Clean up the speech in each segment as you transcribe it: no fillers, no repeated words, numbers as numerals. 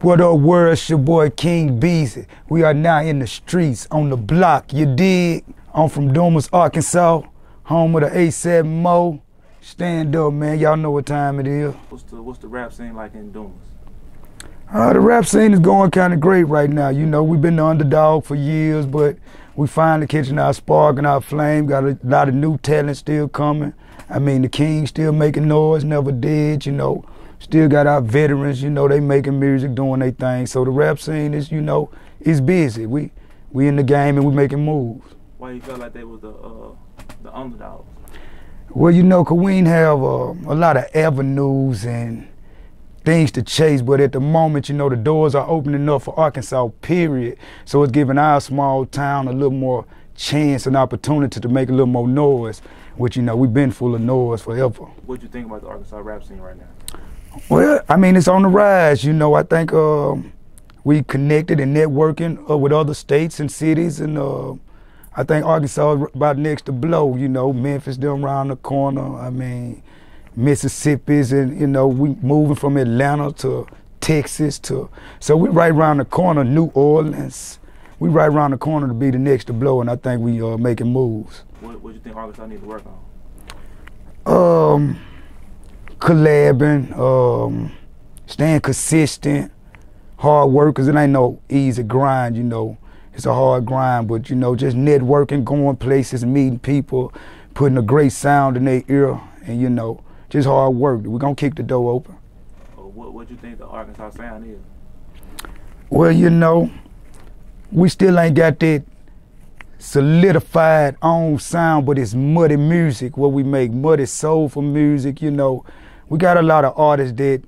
What up, world? It's your boy King Beezy. We are now in the streets, on the block, you dig? I'm from Dumas, Arkansas, home of the A7 Mo. Stand up, man. Y'all know what time it is. What's the rap scene like in Dumas? The rap scene is going kind of great right now. You know, we've been the underdog for years, but we finally catching our spark and our flame. Got a lot of new talent still coming. I mean, the King still making noise, never dead, you know. Still got our veterans, you know, they making music, doing their thing. So the rap scene is, you know, is busy. We in the game and we making moves. Why you felt like they was the underdogs? Well, you know, 'cause we ain't have a lot of avenues and things to chase, but at the moment, you know, the doors are opening up for Arkansas, period. So it's giving our small town a little more chance and opportunity to make a little more noise, which, you know, we've been full of noise forever. What you think about the Arkansas rap scene right now? Well, I mean, it's on the rise, you know. I think we connected and networking with other states and cities, and I think Arkansas is about next to blow, you know. Memphis down around the corner. I mean, Mississippi's, and, you know, we moving from Atlanta to Texas so we right around the corner, New Orleans. We right around the corner to be the next to blow, and I think we are making moves. What do you think Arkansas need to work on? Collabing, staying consistent, hard work, 'cause it ain't no easy grind, you know. It's a hard grind, but, you know, just networking, going places, meeting people, putting a great sound in their ear, and, you know, just hard work. We're gonna kick the door open. What you think the Arkansas sound is? Well, you know, we still ain't got that solidified own sound, but it's muddy music, what we make, muddy soulful music, you know. We got a lot of artists that,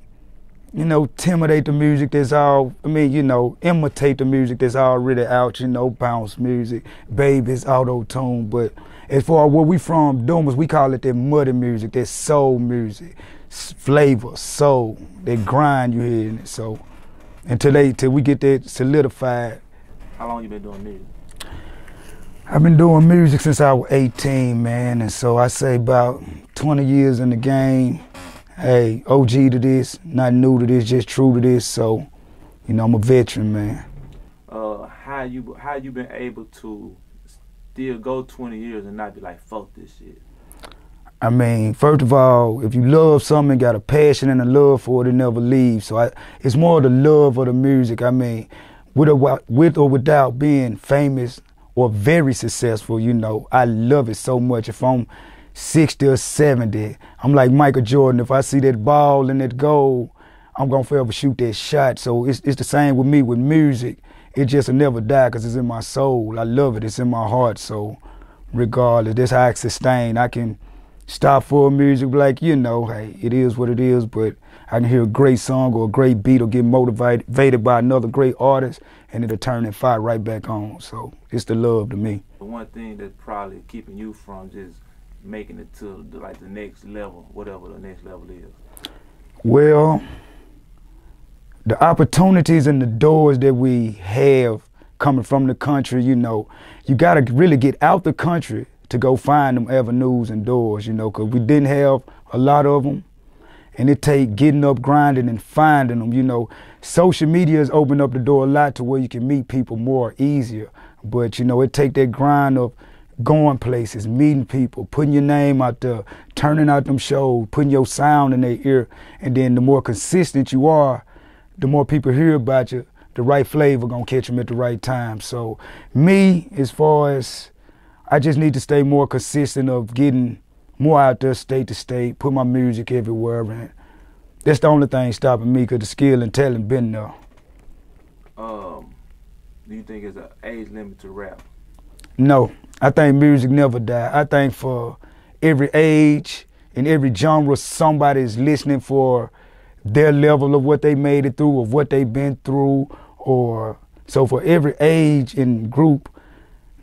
you know, imitate the music that's imitate the music that's already out, you know, bounce music, babies, auto-tune. But as far as where we from, Dumas, we call it that muddy music, that soul music, flavor, soul, that grind you hear in it. So until we get that solidified. How long you been doing music? I've been doing music since I was 18, man, and so I say about 20 years in the game. Hey, OG to this, not new to this, just true to this. So, you know, I'm a veteran, man. How you been able to still go 20 years and not be like, fuck this shit? I mean, first of all, if you love something, got a passion and a love for it, it never leaves. So it's more the love of the music. I mean, with or without being famous or very successful, you know, I love it so much. If I'm 60 or 70, I'm like Michael Jordan. If I see that ball and that goal, I'm gonna forever shoot that shot. So it's the same with me with music. It just will never die because it's in my soul. I love it. It's in my heart. So regardless, that's how I sustain. I can stop for music, like, you know, hey, it is what it is, but I can hear a great song or a great beat or get motivated by another great artist, and it'll turn and fire right back on. So it's the love to me. The one thing that's probably keeping you from just making it to the next level, whatever the next level is? Well, the opportunities and the doors that we have coming from the country, you know, you gotta really get out the country to go find them avenues and doors, you know, 'cause we didn't have a lot of them, and it take getting up, grinding, and finding them, you know. Social media has opened up the door a lot to where you can meet people more easier, but, you know, it take that grind of going places, meeting people, putting your name out there, turning out them shows, putting your sound in their ear, and then the more consistent you are, the more people hear about you, the right flavor gonna catch them at the right time. So me, as far as, I just need to stay more consistent of getting more out there, state to state, put my music everywhere, and that's the only thing stopping me, because the skill and talent been there. Do you think it's an age limit to rap? No, I think music never die. I think for every age and every genre, somebody is listening for their level of what they made it through, of what they've been through, or so for every age and group,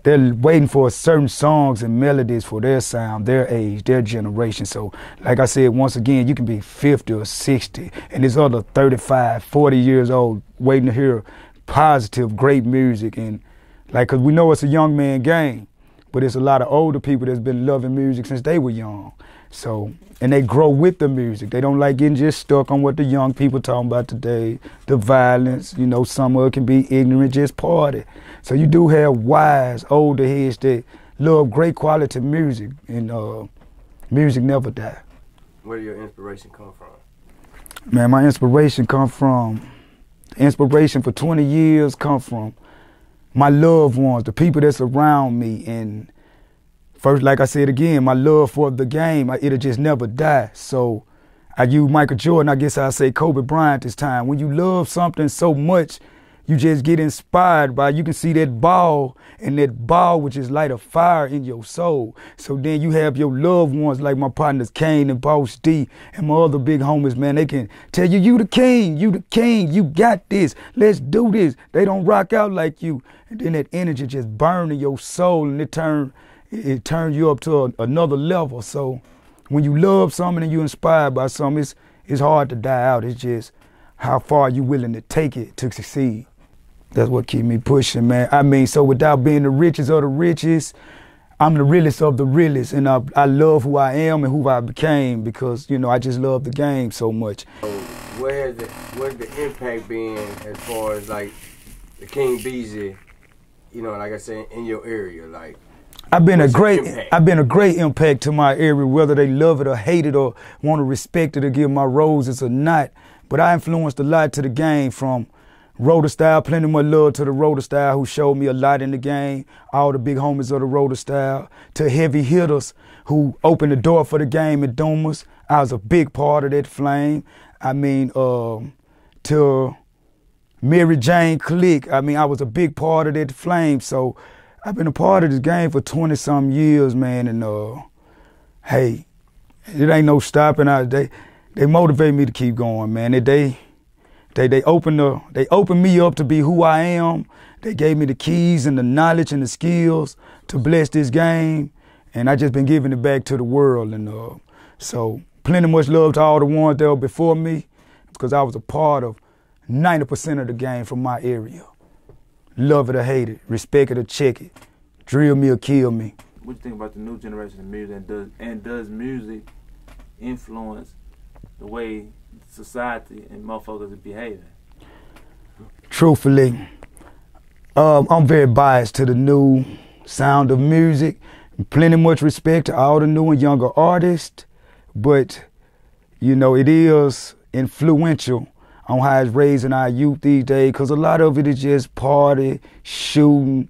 they're waiting for certain songs and melodies for their sound, their age, their generation. So like I said, once again, you can be 50 or 60 and there's other 35, 40 years old waiting to hear positive, great music. And like, 'cause we know it's a young man game, but it's a lot of older people that's been loving music since they were young. So, and they grow with the music. They don't like getting just stuck on what the young people talking about today, the violence. You know, some of it can be ignorant, just party. So you do have wise, older heads that love great quality music, and music never die. Where do your inspiration come from? Man, my inspiration for 20 years come from my loved ones, the people that's around me. And first, like I said again, my love for the game, it'll just never die. So I use Michael Jordan, I guess I'll say Kobe Bryant this time. When you love something so much, you just get inspired by, you can see that ball, and that ball which is light a fire in your soul. So then you have your loved ones like my partners Kane and Boss D and my other big homies, man. They can tell you, you the king, you got this, let's do this. They don't rock out like you. And then that energy just burn in your soul, and it turns you up to another level. So when you love something and you're inspired by something, it's hard to die out. It's just how far you willing to take it to succeed. That's what keep me pushing, man. I mean, so without being the richest of the richest, I'm the realest of the realest, and I love who I am and who I became because, you know, I just love the game so much. So where's the impact been as far as like the King Beezy, you know, like I said, in your area, like? I've been a great impact to my area, whether they love it or hate it or want to respect it or give my roses or not. But I influenced a lot to the game, from Rotor Style, plenty more love to the Rotor Style who showed me a lot in the game, all the big homies of the Rotor Style, to heavy hitters who opened the door for the game at Doomers. I was a big part of that flame. I mean, to Mary Jane Click, I mean, I was a big part of that flame. So I've been a part of this game for 20-some years, man, and hey, it ain't no stopping. They motivate me to keep going, man. They opened me up to be who I am. They gave me the keys and the knowledge and the skills to bless this game, and I just been giving it back to the world. And so plenty much love to all the ones that were before me, because I was a part of 90% of the game from my area. Love it or hate it, respect it or check it, drill me or kill me. What do you think about the new generation of music, and does music influence the way society and motherfuckers are behaving? Truthfully, I'm very biased to the new sound of music. Plenty much respect to all the new and younger artists, but you know, it is influential on how it's raising our youth these days, because a lot of it is just party, shooting,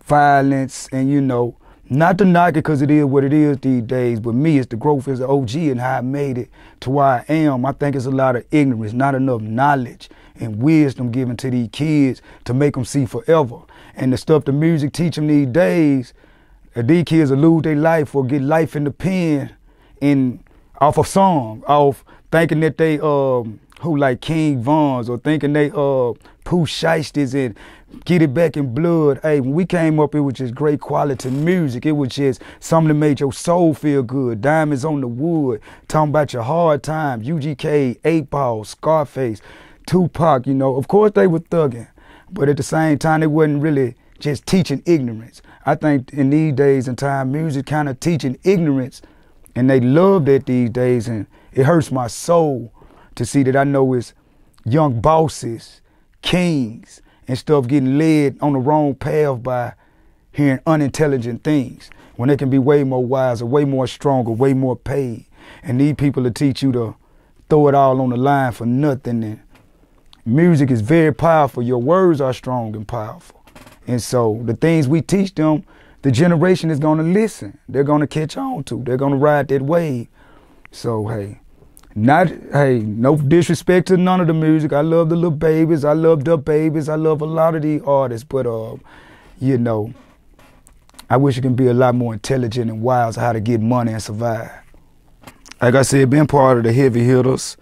violence, and you know, not to knock it because it is what it is these days, but me, it's the growth as an OG and how I made it to where I am. I think it's a lot of ignorance, not enough knowledge and wisdom given to these kids to make them see forever. And the stuff the music teach them these days, these kids will lose their life or get life in the pen off a song, off thinking that they who like King Vons, or thinking they Pooh Shiesties and get it back in blood. Hey, when we came up, it was just great quality music. It was just something that made your soul feel good. Diamonds on the Wood, talking about your hard times. UGK, 8 Ball, Scarface, Tupac, you know. Of course they were thugging, but at the same time, they wasn't really just teaching ignorance. I think in these days and time, music kind of teaching ignorance, and they love that these days, and it hurts my soul to see that I know it's young bosses, kings, and stuff getting led on the wrong path by hearing unintelligent things, when they can be way more wiser, way more stronger, way more paid. And these people will teach you to throw it all on the line for nothing. And music is very powerful. Your words are strong and powerful. And so the things we teach them, the generation is going to listen. They're going to catch on to. They're going to ride that wave. So, no disrespect to none of the music. I love the Lil Babies. I love the Babies. I love a lot of these artists. But, you know, I wish you can be a lot more intelligent and wise how to get money and survive. Like I said, being part of the heavy hitters,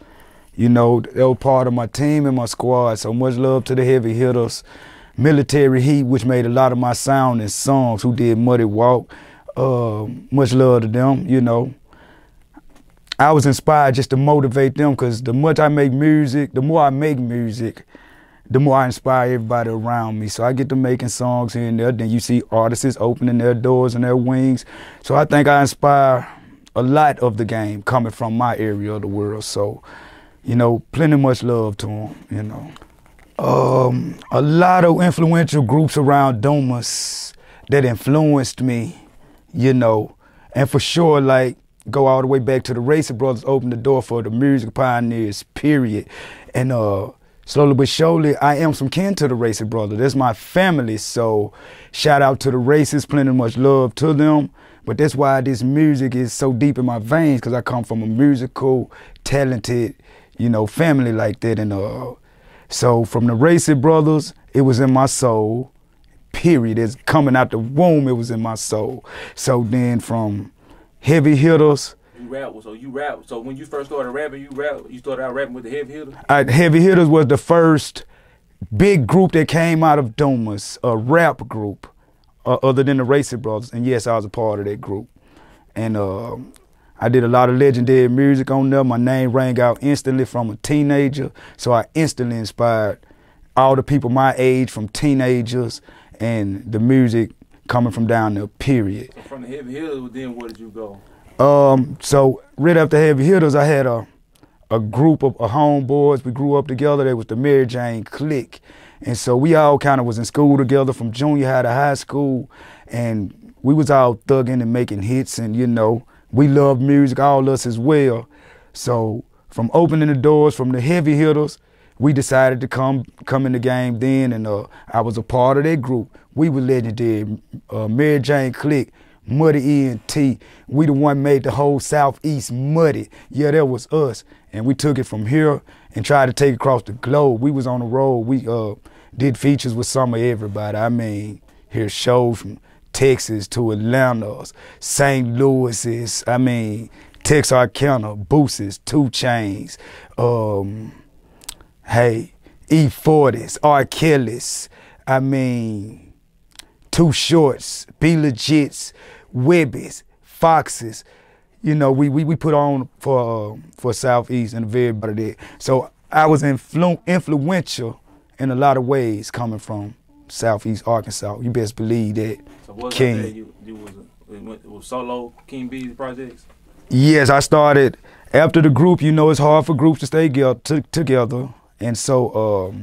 you know, they were part of my team and my squad. So much love to the heavy hitters. Military Heat, which made a lot of my sound and songs, who did Muddy Walk. Much love to them, you know. I was inspired just to motivate them, because the more I make music, the more I inspire everybody around me. So I get to making songs here and there. Then you see artists opening their doors and their wings. So I think I inspire a lot of the game coming from my area of the world. So, you know, plenty much love to them, you know. A lot of influential groups around Dumas that influenced me, you know, and for sure, like, go all the way back to the Racer Brothers, opened the door for the music pioneers, period. And slowly but surely, I am some kin to the Racer Brothers. That's my family, so shout out to the Racers, plenty much love to them. But that's why this music is so deep in my veins, because I come from a musical, talented, you know, family like that. And so from the Racer Brothers, it was in my soul, period. It's coming out the womb, it was in my soul. So then from Heavy Hitters. You rap. So when you first started rapping, you started out rapping with the Heavy Hitters? Heavy Hitters was the first big group that came out of Dumas, a rap group, other than the Racer Brothers. And yes, I was a part of that group. And I did a lot of legendary music on there. My name rang out instantly from a teenager. So I instantly inspired all the people my age, from teenagers, and the music coming from down there, period. So from the Heavy Hitters, then where did you go? So right after Heavy Hitters, I had a group of homeboys. We grew up together. They was the Mary Jane clique. And so we all kind of was in school together from junior high to high school. And we was all thugging and making hits. And, you know, we loved music, all us as well. So from opening the doors from the Heavy Hitters, we decided to come in the game then. And I was a part of that group. We were legendary, Mary Jane clique. Muddy ENT. We the one made the whole Southeast muddy. Yeah, that was us. And we took it from here and tried to take it across the globe. We was on the road. We did features with some of everybody. I mean, here's shows from Texas to Atlanta, St. Louis, I mean, Texarkana, Booses, 2 Chainz, hey, E40s, R. Kelly's, I mean, Too Shorts, Be Legits, Webbies, Foxes. You know, we put on for Southeast and very part of that. So I was influential in a lot of ways coming from Southeast Arkansas. You best believe that. So what King. You was solo King Beezy projects? Yes, I started after the group. You know, it's hard for groups to stay together. And so,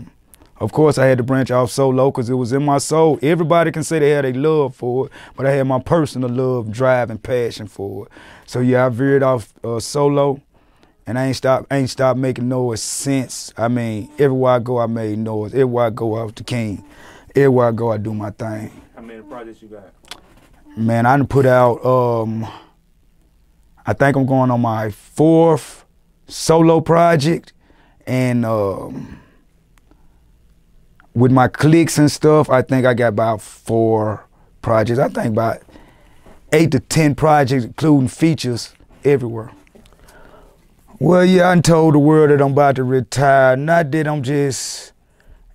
of course, I had to branch off solo because it was in my soul. Everybody can say they had a love for it, but I had my personal love, drive, and passion for it. So yeah, I veered off solo, and I ain't stopped making noise since. I mean, everywhere I go, I made noise. Everywhere I go, I was the king. Everywhere I go, I do my thing. How many projects you got? Man, I done put out, I think I'm going on my 4th solo project, and with my cliques and stuff, I think I got about 4 projects. I think about 8 to 10 projects, including features everywhere. Well, yeah, I done told the world that I'm about to retire. Not that I'm just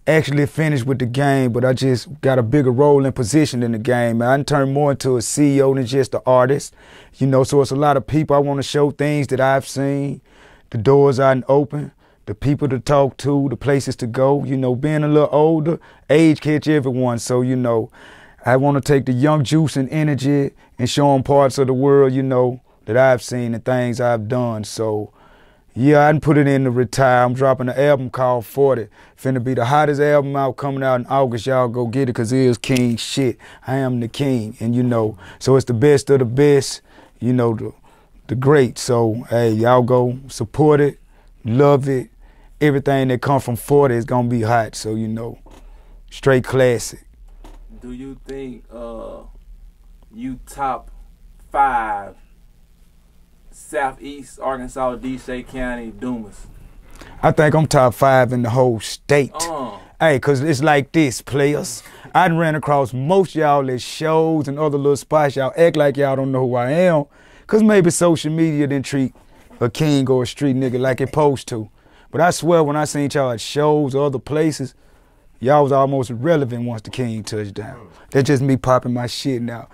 actually finished with the game, but I just got a bigger role and position in the game. I done turned more into a CEO than just an artist. You know, so it's a lot of people I want to show things that I've seen, the doors I done opened, the people to talk to, the places to go. You know, being a little older, age catch everyone. So, you know, I want to take the young juice and energy and show them parts of the world, you know, that I've seen and things I've done. So, yeah, I done put it in to retire. I'm dropping an album called 40. Finna be the hottest album out, coming out in August. Y'all go get it, because it is king shit. I am the king, and you know, so it's the best of the best, you know, the great. So, hey, y'all go support it, love it. Everything that come from 40 is gonna be hot, so you know, straight classic. Do you think you top 5 Southeast Arkansas, D.C. County, Dumas? I think I'm top 5 in the whole state. Hey, cause it's like this, players. I done ran across most y'all at shows and other little spots. Y'all act like y'all don't know who I am, cause maybe social media didn't treat a king or a street nigga like it supposed to. But I swear, when I seen y'all at shows or other places, y'all was almost irrelevant once the king touched down. That's just me popping my shit now.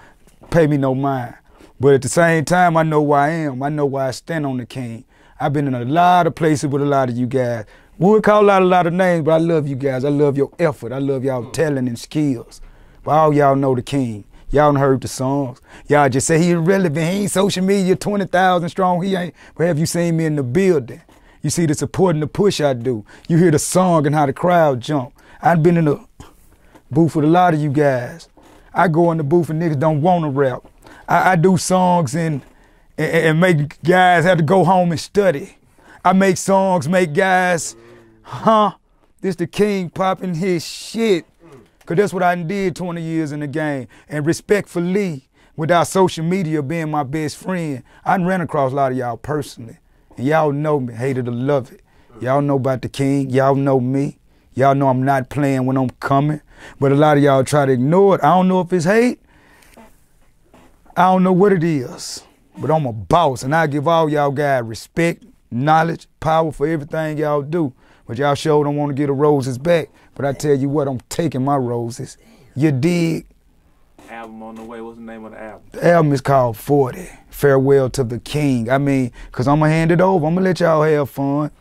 Pay me no mind. But at the same time, I know who I am. I know why I stand on the king. I've been in a lot of places with a lot of you guys. We would call out a lot of names, but I love you guys. I love your effort. I love y'all talent and skills. But all y'all know the king. Y'all done heard the songs. Y'all just say he irrelevant. He ain't social media 20,000 strong. He ain't. But have you seen me in the building? You see the support and the push I do. You hear the song and how the crowd jump. I've been in the booth with a lot of you guys. I go in the booth and niggas don't want to rap. I do songs and make guys have to go home and study. I make songs, make guys, this the king popping his shit. Cause that's what I did 20 years in the game. And respectfully, without social media being my best friend, I ran across a lot of y'all personally. And y'all know me, hate it or love it. Y'all know about the king, y'all know me. Y'all know I'm not playing when I'm coming. But a lot of y'all try to ignore it. I don't know if it's hate. I don't know what it is. But I'm a boss and I give all y'all guys respect, knowledge, power for everything y'all do. But y'all sure don't want to get the roses back. But I tell you what, I'm taking my roses. You dig? Album on the way. What's the name of the album? The album is called 40, Farewell to the King. I mean, cause I'm gonna hand it over. I'm gonna let y'all have fun.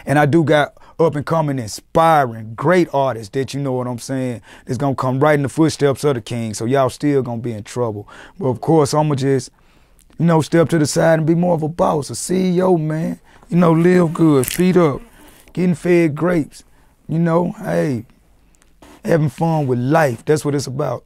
And I do got up and coming, inspiring, great artists that, you know what I'm saying, that's gonna come right in the footsteps of the king. So y'all still gonna be in trouble. But of course, I'm gonna just, you know, step to the side and be more of a boss, a CEO, man. You know, live good, feet up, getting fed grapes. You know, hey, having fun with life. That's what it's about.